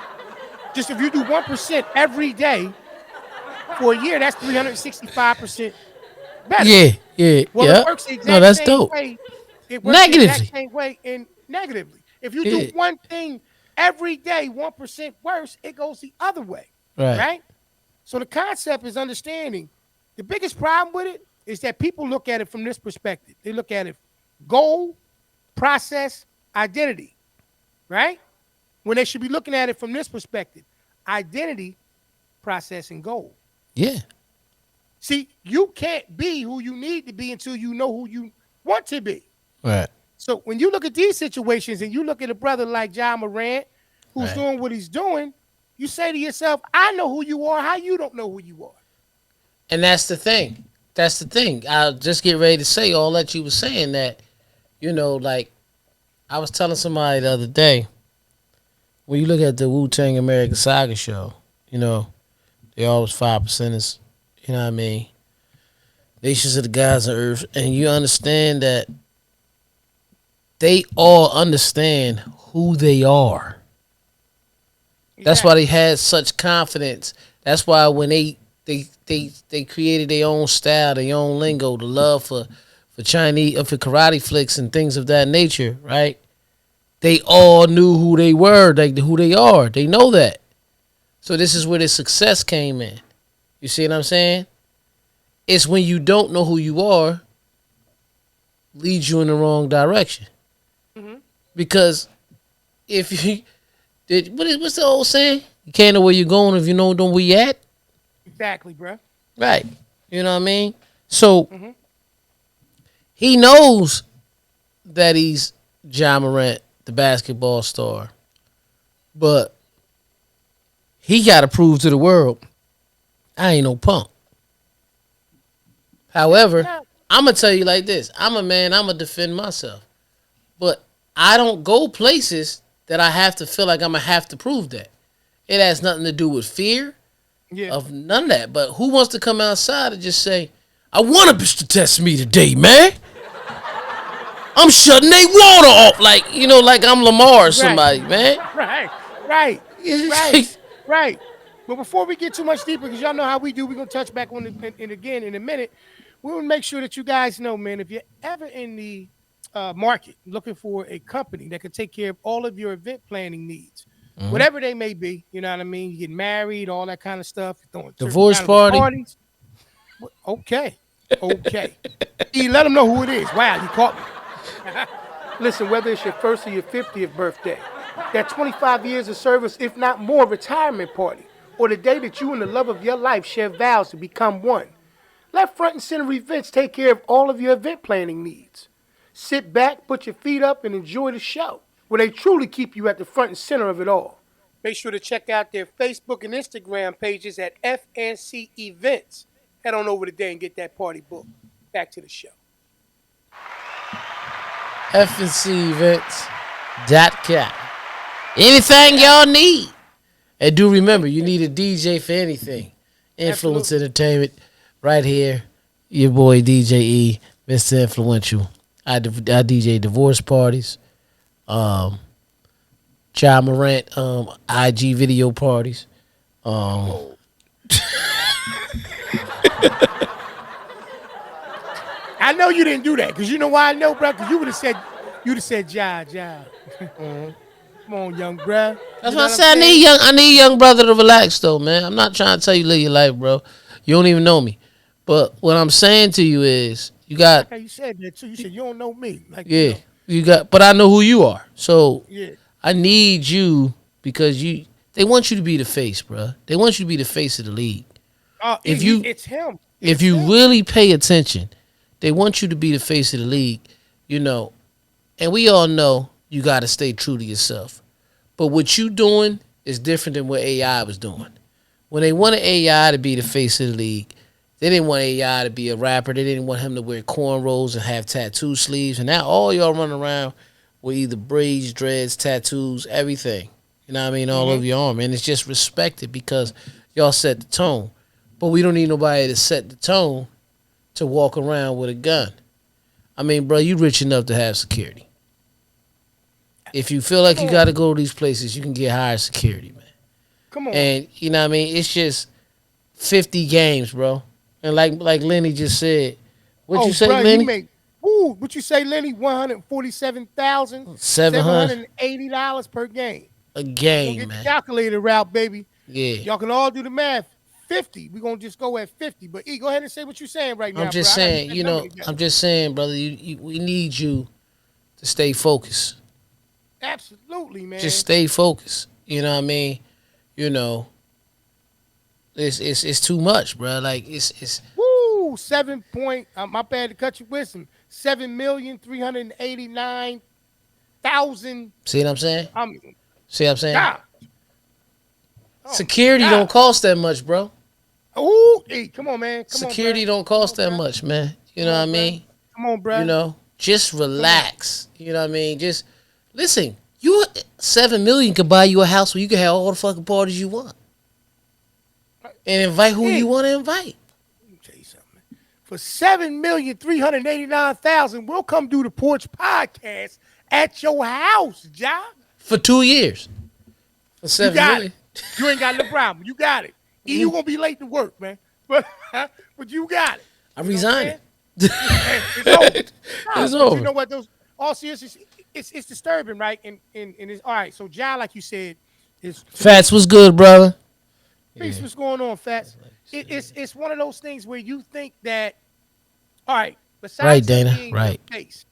just if you do 1% every day for a year, that's 365% better. Yeah. Yeah. Well, it Yeah. works the No, exact that's same dope. way. It works the exact Negatively. same way in negatively. If you do Yeah. one thing every day 1% worse, it goes the other way, Right. right? So the concept is understanding. The biggest problem with it is that people look at it from this perspective. They look at it goal, process, identity, right? When they should be looking at it from this perspective: identity, process, and goal. Yeah. See, you can't be who you need to be until you know who you want to be. Right. So when you look at these situations and you look at a brother like John Morant who's Right. doing what he's doing, you say to yourself, I know who you are. How you don't know who you are? And that's the thing. That's the thing. I'll just get ready to say all that you were saying that, like I was telling somebody the other day, when you look at the Wu-Tang American Saga show, they always 5%ers, you know what I mean? Nations of the gods of earth. And you understand that they all understand who they are. That's why Exactly. they had such confidence. That's why when they created their own style, their own lingo, the love for Chinese for karate flicks and things of that nature, right? They all knew who they were, who they are. They know that. So this is where the success came in. You see what I'm saying? It's when you don't know who you are, leads you in the wrong direction. Hmm. Because if you what's the old saying? You can't know where you're going if you know where you at. Exactly, bro. Right. You know what I mean? So Hmm. he knows that he's John Morant, the basketball star. But he got to prove to the world, I ain't no punk. However, Yeah. I'm going to tell you like this. I'm a man, I'm going to defend myself. But I don't go places that I have to feel like I'm going to have to prove that. It has nothing to do with fear Yeah. of none of that. But who wants to come outside and just say, I want a bitch to test me today, man. I'm shutting they water off like I'm Lamar or Right. somebody, man. Right. Right. Right. Right. But before we get too much deeper, because y'all know how we do, we're gonna touch back on it and again in a minute. We want to make sure that you guys know, man, if you're ever in the market looking for a company that can take care of all of your event planning needs, Mhm. whatever they may be, you know what I mean? You get married, all that kind of stuff, you're throwing certain Divorce kind of party. parties. Okay. Okay. E, let them know who it is. Wow, you caught me. Listen, whether it's your first or your 50th birthday, that 25 years of service, if not more, retirement party, or the day that you and the love of your life share vows to become one, let Front and Center Events take care of all of your event planning needs. Sit back, put your feet up, and enjoy the show, where they truly keep you at the front and center of it all. Make sure to check out their Facebook and Instagram pages at FNC Events. Head on over today and get that party booked. Back to the show. FNCevents.com. Anything y'all need. And do remember, you need a DJ for anything. Influence Absolutely. Entertainment, right here. Your boy DJ E, Mr. Influential. I DJ divorce parties, um, John Morant, IG video parties. Um, Oh, I know you didn't do that because you know why I know, bro. Because you'd have said, ja. Come on, young bruh. that's You why know I what I'm said saying? I need young brother to relax though, man. I'm not trying to tell you live your life, bro. You don't even know me. But what I'm saying to you is you I got like how you said that too. You said you don't know me, like yeah, you got but I know who you are. So yeah. I need you because they want you to be the face, bro. They want you to be the face of the league. If you It's him. if It's you him. really pay attention, they want you to be the face of the league, you know. And we all know you got to stay true to yourself. But what you doing is different than what AI was doing. When they wanted AI to be the face of the league, they didn't want AI to be a rapper. They didn't want him to wear cornrows and have tattoo sleeves. And now all y'all run around with either braids, dreads, tattoos, everything. You know what I mean? All Hmm. over your arm. And it's just respected because y'all set the tone. But we don't need nobody to set the tone to walk around with a gun. I mean, bro, you rich enough to have security. If you feel Come like you on, got to go to these places, you can get higher security, man. come on. And you know what I mean? It's just 50 games, bro. And like Lenny just said, what'd you Oh, say, bro, he Lenny? make what you say, Lenny? $147,780 700. per game. A I'm gonna game, get the man. calculator out, baby. Yeah. Y'all can all do the math. 50. We're gonna just go at 50. But E, go ahead and say what you're saying right I'm now, bro. just I gotta get saying, that number I'm together. just saying, brother, we need you to stay focused. Absolutely, Just man. stay focused. You know what I mean? You know, it's too much, bro. Like it's Woo! 7 point. My bad to cut your wisdom. 7,389,000. see what I'm saying? Um, See what I'm saying? God. Oh my Security don't God. cost that much, bro. Ooh, E, come on, man. Come on, Security bruh. don't Come cost on, that bruh. much, man. You Come know what I on, bruh. mean? Come on, You bruh. know, just Come on. relax. You know what I mean? Just listen. You 7 million could buy you a house where you can have all the fucking parties you want and invite who you E, want to invite let me tell you something. For 7,389,000, we'll come do the Porch podcast at your house, Ja. for 2 years for You seven got it. million. You ain't got no problem. You got it. E, you gonna be late to work, man. But but you got it. I'm You know what I'm resigning. saying? It's over. Nah, It's but you over. know what? Those all seriously, it's disturbing, right? And it's all right. So Ja, like you said, is to me. Fats was good, brother. Peace, Yeah. what's going on, Fats? It's one of those things where you think that, all right, Right, besides him Dana. being the Right. face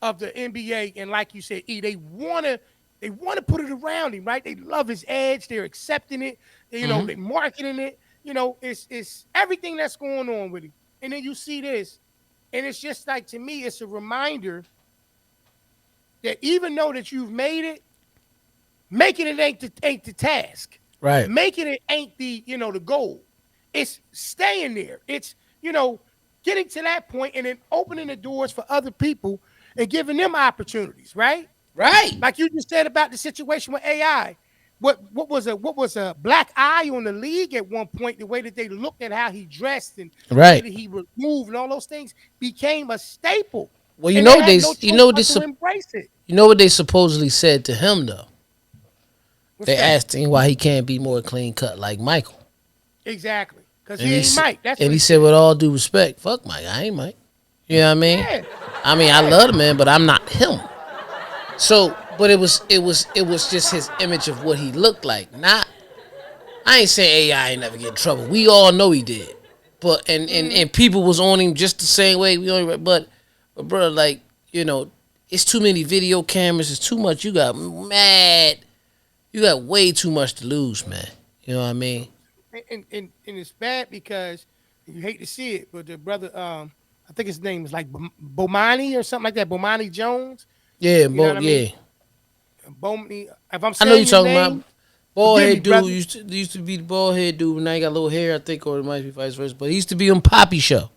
of the NBA, and like you said, E, they wanna put it around him, right? They love his edge, they're accepting it, Hmm. they marketing it, it's everything that's going on with him. And then you see this, and it's just like to me, it's a reminder that even though that you've made it, making it ain't the task. Right. Making it ain't the goal. It's staying there. It's getting to that point and then opening the doors for other people and giving them opportunities, right? Right. Like you just said about the situation with AI. What was a black eye on the league at one point? The way that they looked at how he dressed and the way Right. that he would move and all those things became a staple, Well, and they had no choice but to embrace it. you know what they supposedly said to him though. What's They that? asked him why he can't be more clean cut like Michael, Exactly, because and he ain't Mike. That's and what he he said, said. with all due respect, fuck Mike. I ain't Mike. You know what I mean? Yeah, I mean, I yeah. love the man, but I'm not him. So, but it was just his image of what he looked like. Not, I ain't saying AI ain't never get in trouble. We all know he did, but Mm-hmm. and people was on him just the same way. We only, but bro, like it's too many video cameras. It's too much. You got mad. You got way too much to lose, man. You know what I mean? And it's bad because you hate to see it, but the brother, I think his name is like Bomani or something like that. Bomani Jones. Yeah, You know what I mean? yeah. Bomani. If I'm I know you saying your talking about name, bald forgive me, head dude. brother. Used to be the bald head dude. Now he got little hair, I think, or it might be vice versa. But he used to be on Poppy Show.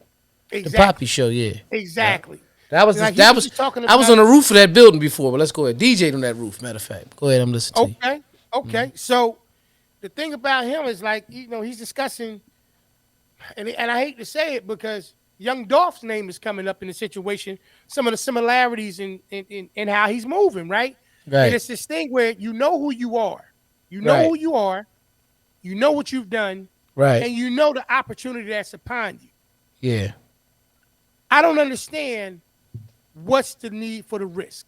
The Poppy Exactly. Show, yeah. Yeah. Exactly. That was Like he that was was just talking I was about on the it. roof of that building before, but let's go ahead. DJ on that roof, matter of fact. Go ahead, I'm listening to you. Okay. Okay. So the thing about him is like, he's discussing, and I hate to say it because young Dolph's name is coming up in the situation, some of the similarities in how he's moving, right? And Right. it's this thing where you know who you are. You know Right. who you are, you know what you've done, Right. and you know the opportunity that's upon you. Yeah. I don't understand what's the need for the risk.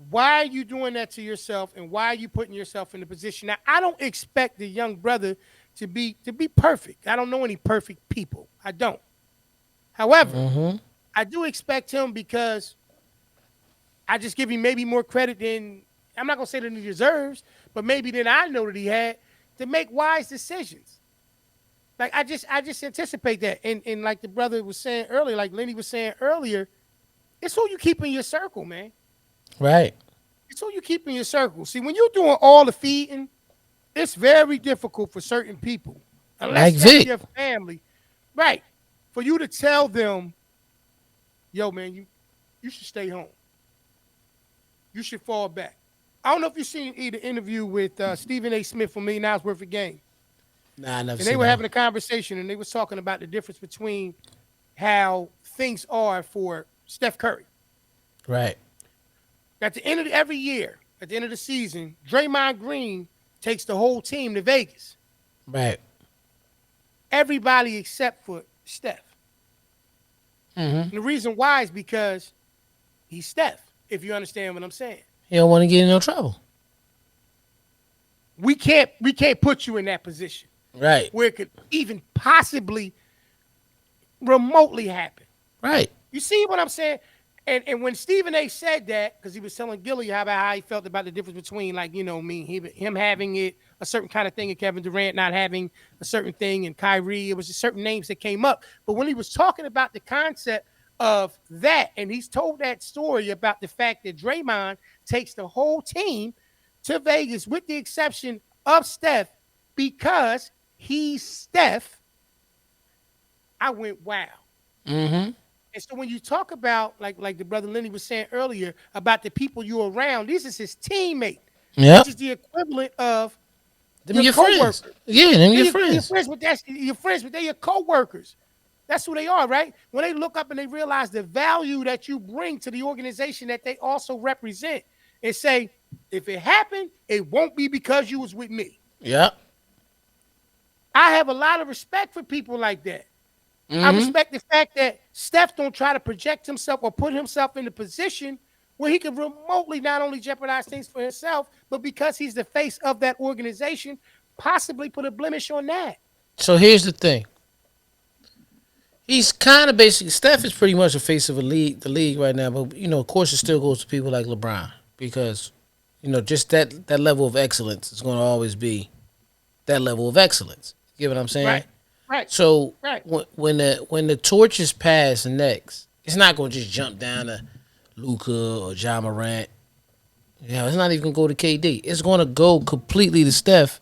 Why are you doing that to yourself, and why are you putting yourself in the position? Now, I don't expect the young brother to be perfect. I don't know any perfect people. I don't. However, Mm-hmm. I do expect him because I just give him maybe more credit than, I'm not gonna say that he deserves, but maybe than I know that he had, to make wise decisions. Like I just anticipate that. And like the brother was saying earlier, like Lenny was saying earlier, it's who you keep in your circle, man. Right. It's who you keep in your circle. See, when you're doing all the feeding, it's very difficult for certain people, Like unless that's Vic. your family, right? For you to tell them, yo, man, you should stay home. You should fall back. I don't know if you've seen the interview with Stephen A. Smith from Million Hours Worth of Game, Nah, I never and they seen were that one. having a conversation, and they was talking about the difference between how things are for Steph Curry. Right. At the end of every year, at the end of the season, Draymond Green takes the whole team to Vegas. Right. Everybody except for Steph. Mm-hmm. And the reason why is because he's Steph, if you understand what I'm saying. He don't want to get in no trouble. we can't put you in that position Right. where it could even possibly remotely happen. Right. You see what I'm saying? And when Stephen A. said that, because he was telling Gilly how he felt about the difference between, like, him having it a certain kind of thing and Kevin Durant not having a certain thing, and Kyrie, it was just certain names that came up. But when he was talking about the concept of that, and he's told that story about the fact that Draymond takes the whole team to Vegas with the exception of Steph because he's Steph, I went, wow. Mm-hmm. And so when you talk about, like the brother Lenny was saying earlier, about the people you're around, this is his teammate, which Yep. is the equivalent of Them your your friends. coworkers. Yeah, them They're your your friends. friends, but that's your friends, but they're your coworkers. That's who they are, right? When they look up and they realize the value that you bring to the organization that they also represent, and say, if it happened, it won't be because you was with me. Yep. I have a lot of respect for people like that. I Mm-hmm. respect the fact that Steph don't try to project himself or put himself in a position where he can remotely not only jeopardize things for himself, but because he's the face of that organization, possibly put a blemish on that. So here's the thing. He's kind of basically Steph is pretty much the face of the league right now. But of course, it still goes to people like LeBron because just that level of excellence is going to always be that level of excellence. You get what I'm saying? Right. Right. So Right. when the torch is passed next, it's not going to just jump down to Luca or John Morant. It's not even going to go to KD. It's going to go completely to Steph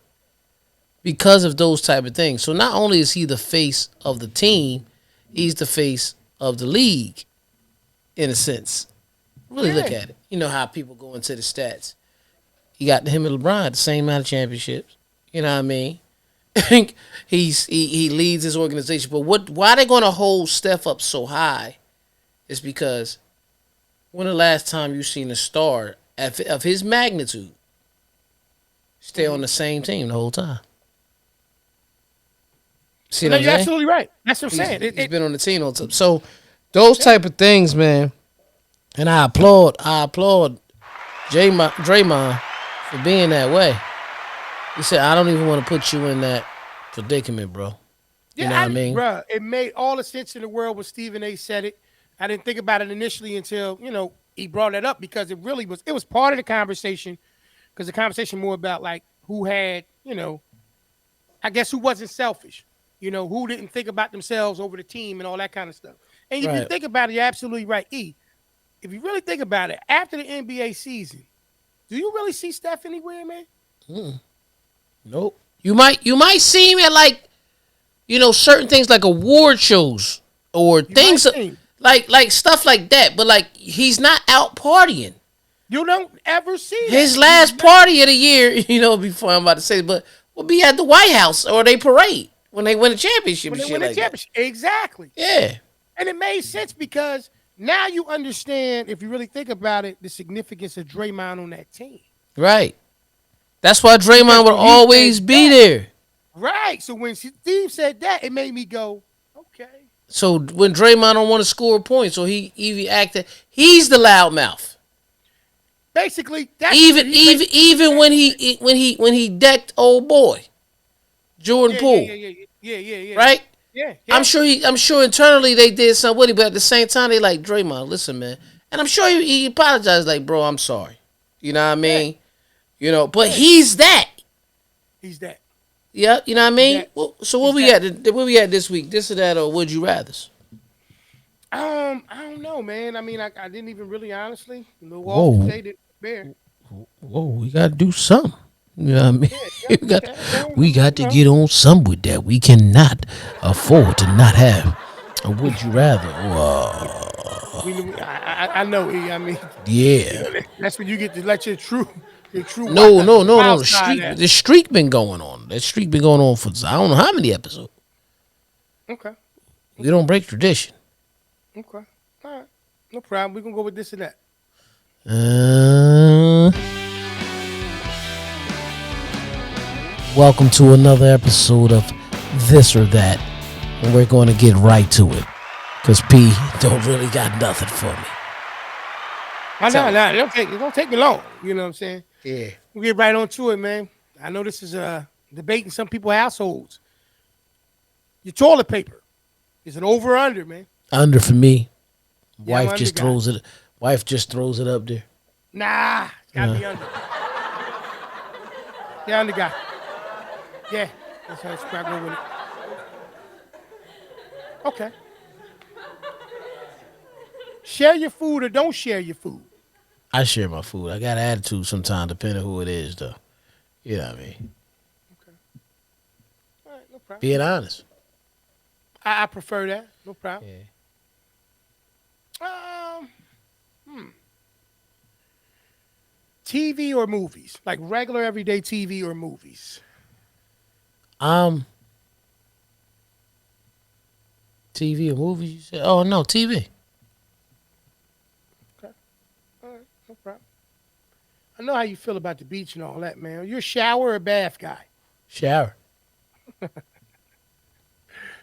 because of those type of things. So not only is he the face of the team, he's the face of the league, in a sense. Really look Yeah. at it. You know how people go into the stats. You got him and LeBron the same amount of championships. You know what I mean? he leads his organization. But why they gonna hold Steph up so high is because when the last time you seen a star of his magnitude stay on the same team the whole time? See No, what I'm you're saying? absolutely right. That's what I'm He's, saying. he's been on the team all the time. So those type of things, man. And I applaud Draymond for being that way. He said, "I don't even want to put you in that predicament, bro." You Yeah, know what I mean? bruh, it made all the sense in the world when Stephen A. said it. I didn't think about it initially until he brought it up, because it was part of the conversation, because the conversation more about, like, who had, I guess, who wasn't selfish, who didn't think about themselves over the team and all that kind of stuff. And if you Right. think about it, you're absolutely right, E. If you really think about it, after the NBA season, do you really see Steph anywhere, man? Nope. You might see him at certain things like award shows or You might things think. like stuff like that. But he's not out partying. You don't ever see that. His last party of the year, before I'm about to say, but will be at the White House or they parade when they win a championship When and they shit win a like that. championship. Exactly. Yeah. And it made sense because now you understand, if you really think about it, the significance of Draymond on that team. Right. That's why Because Draymond would when he always said be that, there. right. So when Steve said that, it made me go, okay. So when Draymond don't want to score points, so he even acted, he's the loudmouth. Basically, that's Even what he even basically even said. when he decked old boy Jordan Yeah, yeah, yeah, Poole, yeah, yeah, yeah, yeah. right? Yeah, I'm yeah. sure internally they did something with him, but at the same time they like Draymond. Listen, man, and I'm sure he apologized, like, bro, I'm sorry. You know what I Yeah, mean? But yeah. he's that. He's that. Yeah, you know what I He's mean? that. Well, so He's that. where we at this week? This or that, or would you rather's? I don't know, man. I mean, I didn't even really, honestly, a little off Whoa, today. Didn't bear. whoa, we gotta do something. You know what I mean? Yeah, yeah, we got okay, okay. we got to get on some with that. We cannot afford to not have. Or would you rather? I know. I mean, Yeah. that's when you get to let your true No, no, no, no. wild The side streak, out. the streak been going on. That streak been going on for I don't know how many episodes. Okay, We don't break tradition. okay, all right, no problem. We're gonna go with this and that. Uh, welcome to another episode of This or That, and we're going to get right to it, cause P don't really got nothing for me. I know, it don't take me long. You know what I'm saying? Yeah. We'll get right on to it, man. I know this is a debate in some people's households. Your toilet paper is it over or under, man? Under for me. Yeah, I'm Wife under just guy. throws it. Wife just throws it up there. Nah, it's gotta be under. Yeah, under guy. Yeah, that's how I go with it. Okay. Share your food or don't share your food. I share my food. I got attitude sometimes, depending who it is, though. You know what I mean? Okay. All right, no problem. Being honest. I prefer that. No problem. Yeah. Um, TV or movies? Like regular everyday TV or movies? Um, TV or movies? You said? Oh no, TV. Okay. All right, no problem. I know how you feel about the beach and all that, man. You're a shower or bath guy? Shower.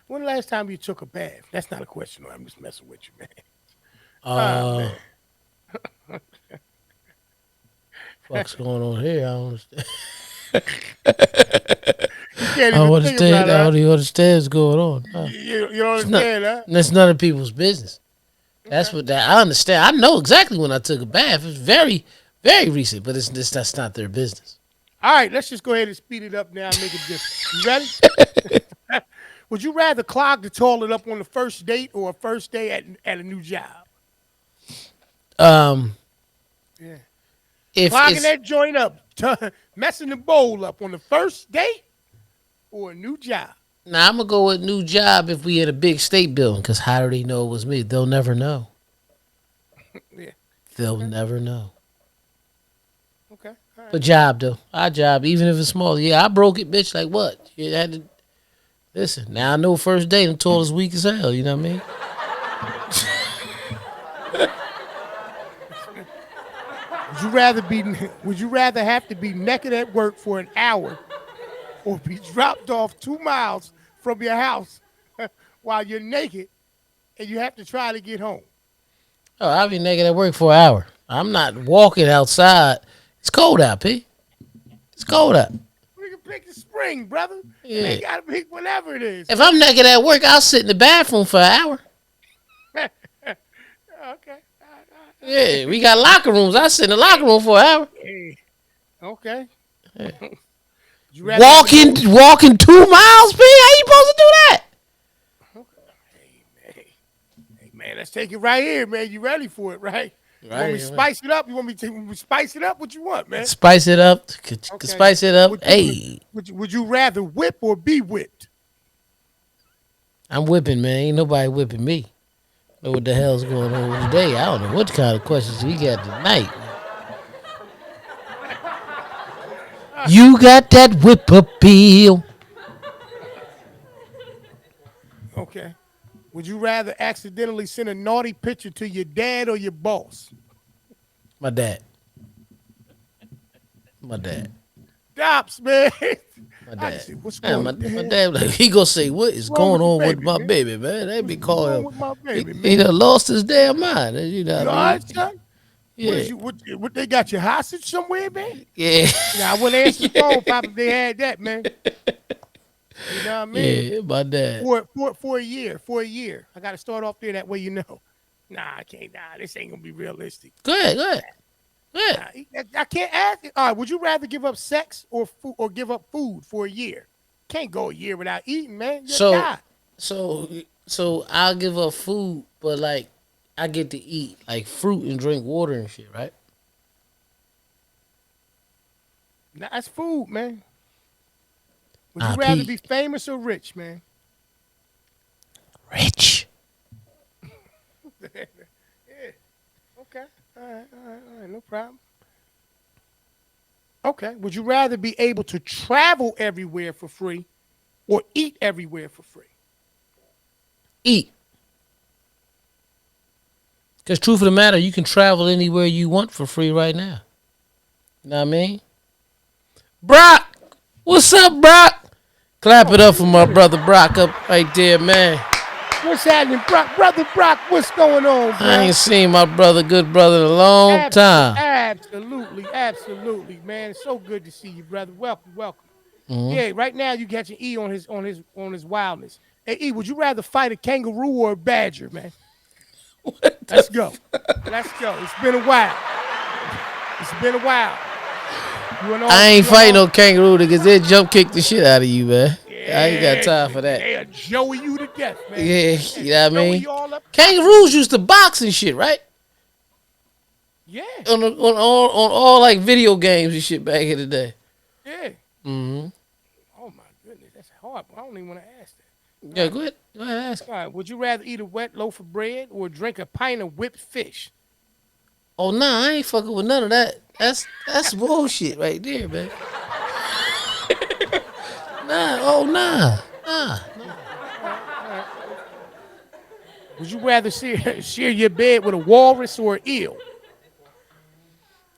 When the last time you took a bath? That's not a question. I'm just messing with you, man. Oh Uh, man. fuck's going on here? I don't understand. You can't I don't even think understand. about it, I huh? don't even understand what's going on. No. You don't It's not. understand, huh? That's none of people's business. That's Okay. what that I understand. I know exactly when I took a bath. It's very, very recent, but that's not their business. All right, let's just go ahead and speed it up now and make it different. You ready? Would you rather clog the toilet up on the first date or a first day at a new job? Um, Yeah. if Clogging it's that joint up, messing the bowl up on the first date or a new job? now, I'm gonna go with new job if we in a big state building, because how do they know it was me? They'll never know. Yeah. They'll Okay. never know. Okay. All right. But job though, our job, even if it's small, yeah, I broke it, bitch. Like what? You had to listen. Now I know first date, I'm told as weak as hell. You know what I mean? Would you rather be? Would you rather have to be naked at work for an hour, or be dropped off 2 miles from your house while you're naked and you have to try to get home? Oh, I'll be naked at work for an hour. I'm not walking outside. It's cold out, P. It's cold out. We can pick the spring, brother. You Yeah. ain't gotta pick whatever it is. If I'm naked at work, I'll sit in the bathroom for an hour. Okay. Yeah, we got locker rooms. I sit in the locker room for an hour. Hey, okay. Would you rather have to Walking 2 miles, P. How you supposed to do that? Hey, man, let's take it right here, man. You ready for it, right? You want me to Right. spice it up? You want me to spice it up? What you want, man? Spice it up. Okay. Spice it up. Would you, would, Hey, would you rather whip or be whipped? I'm whipping, man. Ain't nobody whipping me. Know what the hell's going on today? I don't know what kind of questions we got tonight. You got that whip appeal. Okay. Would you rather accidentally send a naughty picture to your dad or your boss? My dad. My dad. Stops, man. My I dad. just said, what's Man, going my, on? my dad, like, he gonna say, what is What's wrong going with the on with baby, my man? baby, man? They be What's wrong calling with my him. baby, He man? done lost his damn mind. You know You what all I right, mean? son? What Yeah. is you? What they got you hostage somewhere, man? Yeah. Yeah, I wouldn't answer the phone, Pop, if they had that, man. You know what I mean? Yeah, my dad. For a year, for a year. I got to start off there that way, you know. Nah, I can't. Nah, this ain't gonna be realistic. Go ahead, go ahead. Go ahead. I can't ask. All right, would you rather give up sex or food or give up food for a year? Can't go a year without eating, man. You So, die. so I'll give up food, but like I get to eat like fruit and drink water and shit, right? Nah, that's food, man. Would you Ah, rather Pete. be famous or rich, man? Rich. Okay. All right. No problem. Okay. Would you rather be able to travel everywhere for free or eat everywhere for free? Eat. Because truth of the matter, you can travel anywhere you want for free right now. You know what I mean? Brock! What's up, Brock? Clap it up for my brother Brock up right there, man. What's happening, Brock? Brother Brock, what's going on, bro? I ain't seen my brother, good brother, in a long time. Absolutely, absolutely, man. It's so good to see you, brother. Welcome, welcome. Yeah, right now you got your E on his wildness. Hey, E, would you rather fight a kangaroo or a badger, man? What the Let's go. Let's go. It's been a while. It's been a while. You and all I ain't you and fighting all no kangaroo because they jump kick the shit out of you, man. I ain't got yeah, time for that. they'll Joey you to death, man. Yeah, Yeah, you know what I Joey mean? you all up chopping you. Kangaroos used to box and shit, right? Yeah, On all like video games and shit back in the day. yeah. Mm-hmm. Oh my goodness, that's hard. I don't even want to ask that. All Yeah, right. go ahead. Go ahead, ask. All right. Would you rather eat a wet loaf of bread or drink a pint of whipped fish? Oh nah, I ain't fucking with none of that. That's bullshit right there, man. Nah, oh nah. All right. All right. Would you rather share your bed with a walrus or an eel?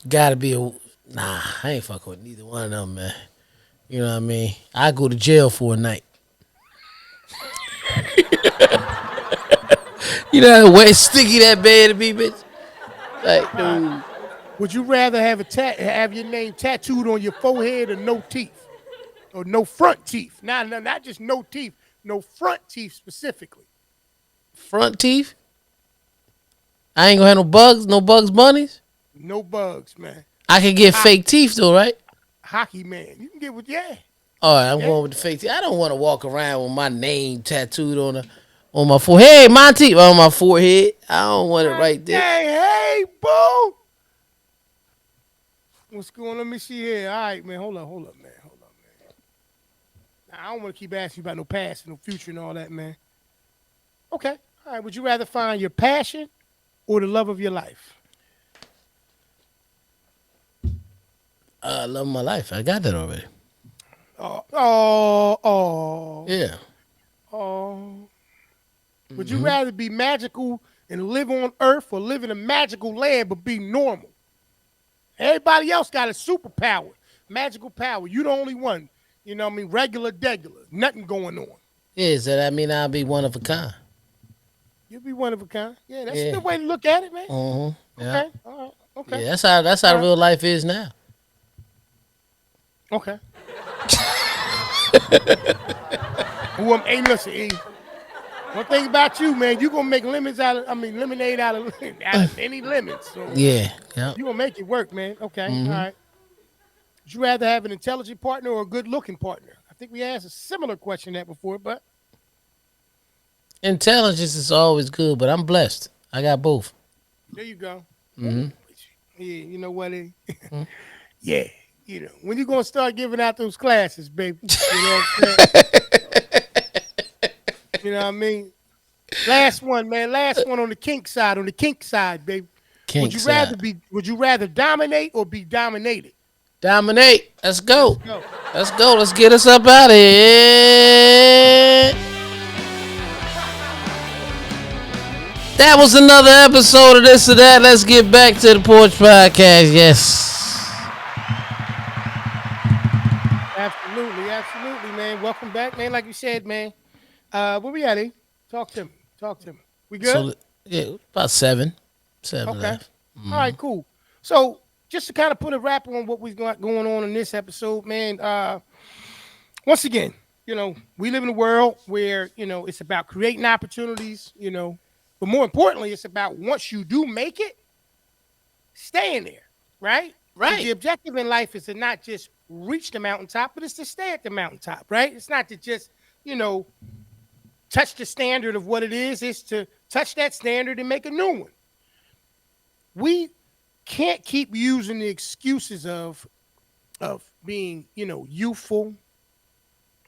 Gotta be a nah. I ain't fucking with neither one of them, man. You know what I mean? I go to jail for a night. You know how wet sticky that bed to be, bitch. Like, All right. dude. Would you rather have your name tattooed on your forehead or no teeth or no front teeth? Not just no teeth, no front teeth specifically. Front teeth. I ain't gonna have no bugs bunnies. No bugs, man. I can get Hockey, fake teeth though, right? hockey man. You can get with yeah, All right, I'm yeah. going with the fake teeth. I don't want to walk around with my name tattooed on my forehead. Hey, my teeth on my forehead. I don't want it God right there. dang, hey, boo. What's going on? Let me see here. All right, man. Hold up, man. Hold up, man. Now, I don't want to keep asking you about no past and no future and all that, man. Okay. All right. Would you rather find your passion or the love of your life? I love my life. I got that already. Oh, oh, oh, Yeah. oh. Would you rather be magical and live on Earth or live in a magical land but be normal? Everybody else got a superpower, magical power. You the only one. You know what I mean? Regular, degular. Nothing going on. Yeah, so that mean I'll be one of a kind. You'll be one of a kind. Yeah, that's a Yeah. good way to look at it, man. Yeah. Okay. All right. Okay. Yeah, that's how All right. real life is now. Okay. Hey, listen, E. One thing about you, man, you gonna make lemonade out of out of any lemons. So Yeah. Yeah. you gonna make it work, man. Okay. All right. Would you rather have an intelligent partner or a good looking partner? I think we asked a similar question that before, but Intelligence is always good, but I'm blessed. I got both. there you go. Ooh, yeah, you know what? Yeah, when you gonna start giving out those classes, baby? You know what I'm saying? You know what I mean? Last one, man. Last one on the kink side. On the kink side, baby. Kink side. Would you rather dominate or be dominated? Dominate. Let's Let's go. go. Let's go. Let's get us up out of here. That was another episode of this or that. Let's get back to the Porch Podcast. Yes. Absolutely, absolutely, man. Welcome back, man. Like you said, man. Where we at, E? Talk to me. Talk to me. We good? So yeah, about seven Okay. left. All right, cool. So just to kind of put a wrap on what we've got going on in this episode, man. Once again, we live in a world where, it's about creating opportunities, but more importantly, it's about once you do make it, staying there, right? Because the Right. objective in life is to not just reach the mountaintop, but it's to stay at the mountaintop, right? It's not to just, you know, touch the standard of what it is. It's to touch that standard and make a new one. We can't keep using the excuses of being, youthful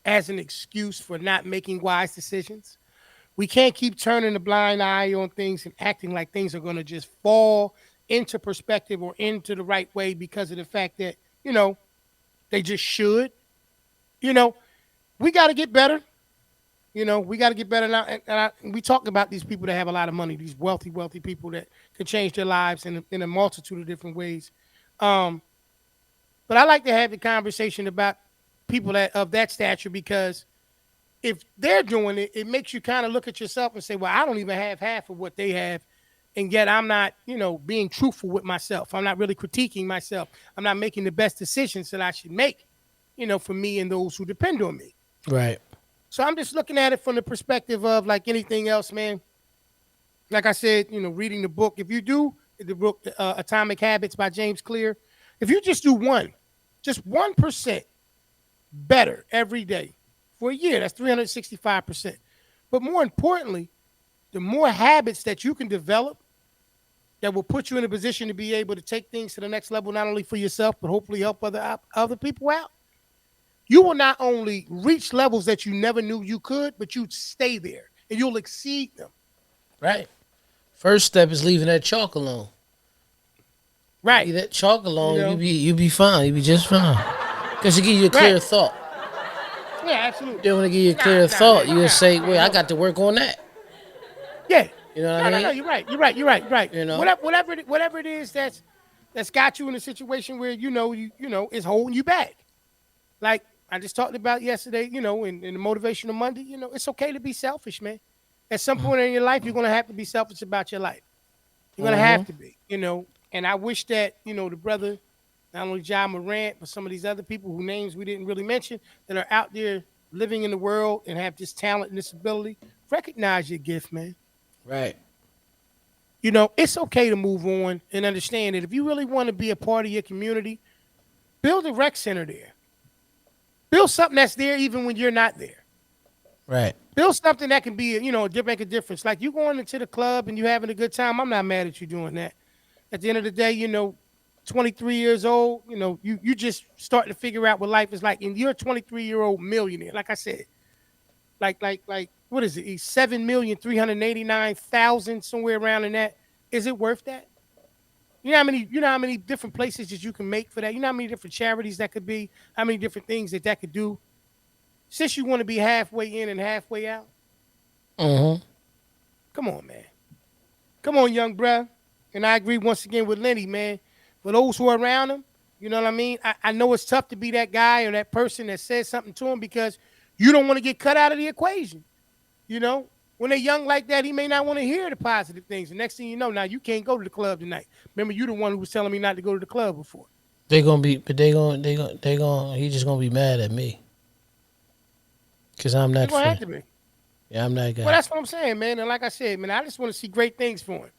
as an excuse for not making wise decisions. We can't keep turning a blind eye on things and acting like things are going to just fall into perspective or into the right way because of the fact that, they just should. You know, we got to get better. We got to get better now. And we talk about these people that have a lot of money, these wealthy, wealthy people that can change their lives in a multitude of different ways. Um, but I like to have the conversation about people that of that stature because if they're doing it, it makes you kind of look at yourself and say, well, I don't even have half of what they have. and yet I'm not, being truthful with myself. I'm not really critiquing myself. I'm not making the best decisions that I should make, for me and those who depend on me. Right. So I'm just looking at it from the perspective of like anything else, man. Like I said, reading the book. If you do the book Atomic Habits by James Clear, if you just do just 1% better every day for a year, that's 365%. But more importantly, the more habits that you can develop that will put you in a position to be able to take things to the next level, not only for yourself, but hopefully help other people out. You will not only reach levels that you never knew you could, but you stay there and you'll exceed them. Right. First step is leaving that chalk alone. Right. Leave that chalk You alone, know. you be fine. You be just fine. Cause it give you a Right. clear thought. Yeah, absolutely. Then when it give you a Nah, clear nah, thought, man. you will Nah, say, nah, "Wait, I no. got to work on that." Yeah. You know what No, I no, no. mean? You're right. You're right. You're right. You're right. You know. Whatever it is that's got you in a situation where is holding you back. Like I just talked about yesterday, in the motivational Monday, it's okay to be selfish, man. At some point in your life, you're gonna have to be selfish about your life. You're gonna Mm-hmm. have to be. And I wish that, the brother, not only John Morant, but some of these other people whose names we didn't really mention that are out there living in the world and have this talent and this ability, recognize your gift, man. Right. It's okay to move on and understand that if you really want to be a part of your community, build a rec center there. Build something that's there even when you're not there. Right. Build something that can be, make a difference. Like you going into the club and you having a good time. I'm not mad at you doing that. At the end of the day, 23 years old, you just starting to figure out what life is like. And you're a 23-year-old millionaire. Like I said, like what is it? 7,389,000 somewhere around in that. Is it worth that? You know how many different places that you can make for that? You know how many different charities that could be? How many different things that could do? Since you want to be halfway in and halfway out, Mm-hmm. come on, man. Come on, young bruh. And I agree once again with Lenny, man. For those who are around him, you know what I mean? I know it's tough to be that guy or that person that says something to him because you don't want to get cut out of the equation. You know, when they're young like that, he may not want to hear the positive things. The next thing you know, now you can't go to the club tonight. Remember, you the one who was telling me not to go to the club before. They gonna be, but they gonna. He just gonna be mad at me because I'm They're that gonna have friend. to be. Yeah, I'm that Well, guy. that's what I'm saying, man. And like I said, man, I just want to see great things for him.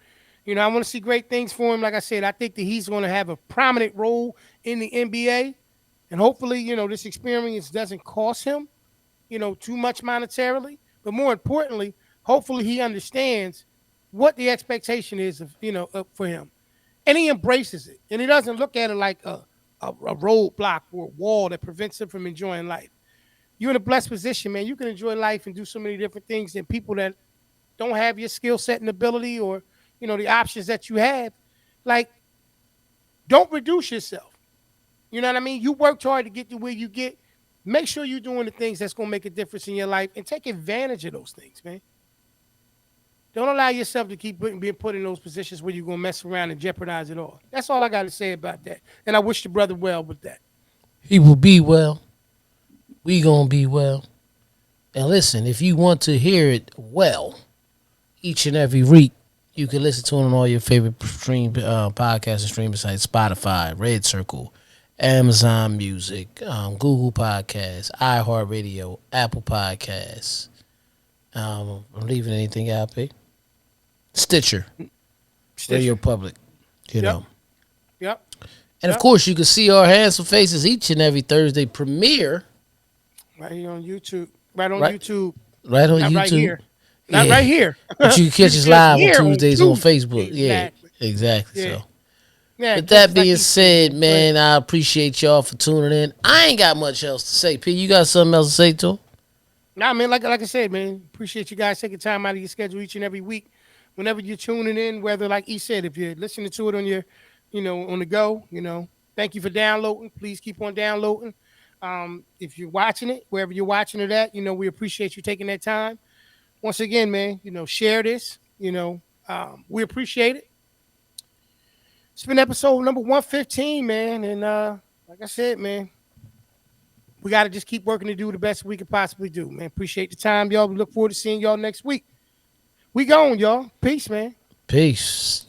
I want to see great things for him. Like I said, I think that he's going to have a prominent role in the NBA. And hopefully, this experience doesn't cost him, too much monetarily. But more importantly, hopefully he understands what the expectation is for him. And he embraces it. And he doesn't look at it like a roadblock or a wall that prevents him from enjoying life. You're in a blessed position, man. You can enjoy life and do so many different things than people that don't have your skill set and ability or the options that you have. Like, don't reduce yourself. You know what I mean? You worked hard to get to where you get. Make sure you're doing the things that's going to make a difference in your life and take advantage of those things, man. Don't allow yourself to keep being put in those positions where you're going to mess around and jeopardize it all. That's all I got to say about that. And I wish the brother well with that. He will be well. We gonna be well. And listen, if you want to hear it well, each and every week, you can listen to it on all your favorite podcast and streaming sites: Spotify, Red Circle, Amazon Music, Google Podcasts, iHeartRadio, Apple Podcasts. I'm leaving anything out, P. Stitcher, Radio Stitcher. Public, you Yep. know. Yep. And of Yep. course, you can see our handsome faces each and every Thursday premiere Right here on YouTube. Right on right YouTube. right on Not right YouTube. here. Not Yeah, right here. but you can You catch can us see us live on here on Tuesdays on Tuesday. Facebook. Yeah, Exactly. exactly. Yeah. So, Yeah. with Just that like being he said, said, man. Go ahead. man, I appreciate y'all for tuning in. I ain't got much else to say. P, you got something else to say to 'em? Nah, man, like I said, man, appreciate you guys taking time out of your schedule each and every week. Whenever you're tuning in, whether like he said, if you're listening to it on your, on the go, thank you for downloading. Please keep on downloading. If you're watching it, wherever you're watching it at, we appreciate you taking that time. Once again, man, share this. We appreciate it. It's been episode number 115, man, and like I said, man, we got to just keep working to do the best we can possibly do, man. Appreciate the time, y'all. We look forward to seeing y'all next week. We gone, y'all. Peace, man. Peace.